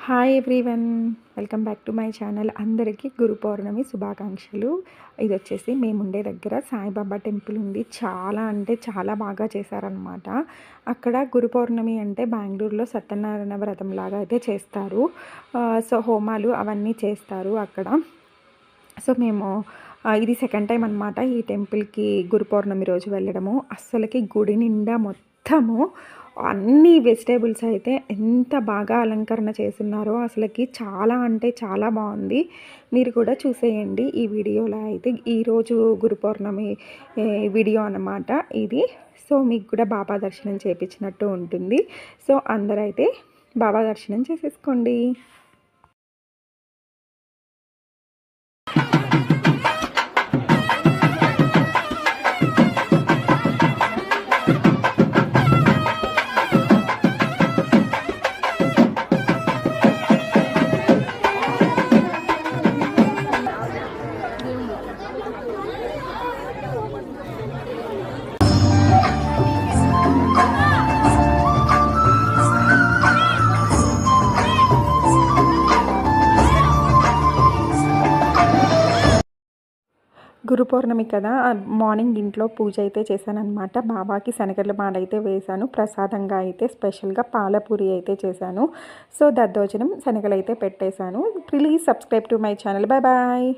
Hi everyone, welcome back to my channel. అందరికీ గురు పౌర్ణమి శుభాకాంక్షలు. ఇది వచ్చేసి మేము ఉండే దగ్గర సాయిబాబా టెంపుల్ ఉంది. చాలా అంటే చాలా బాగా చేశారనమాట. అక్కడ గురు పౌర్ణమి అంటే బెంగళూరులో సత్యనారాయణ వ్రతం లాగా అయితే చేస్తారు. సో హోమాలు అవన్నీ చేస్తారు అక్కడ. సో మేము ఇది సెకండ్ టైం అనమాట ఈ టెంపుల్కి గురు పౌర్ణమి రోజు వెళ్ళడము. అస్సలకి గుడి నిండా మొత్తము అన్ని వెజిటేబుల్స్ అయితే ఎంత బాగా అలంకరణ చేస్తున్నారో అసలుకి చాలా అంటే చాలా బాగుంది. మీరు కూడా చూసేయండి ఈ వీడియోలో. అయితే ఈరోజు గురు పౌర్ణమి వీడియో అన్నమాట ఇది. సో మీకు కూడా బాబా దర్శనం చేయించినట్టు ఉంటుంది. సో అందరైతే బాబా దర్శనం చేసేసుకోండి. గురు పౌర్ణమి కదా, మార్నింగ్ ఇంట్లో పూజ అయితే చేశానన్నమాట. బాబాకి శనగల మాల అయితే వేశాను. ప్రసాదంగా అయితే స్పెషల్గా పాలపూరి అయితే చేశాను. సో దద్దోజనం శనగలు అయితే పెట్టేశాను. Please subscribe to my channel. Bye bye.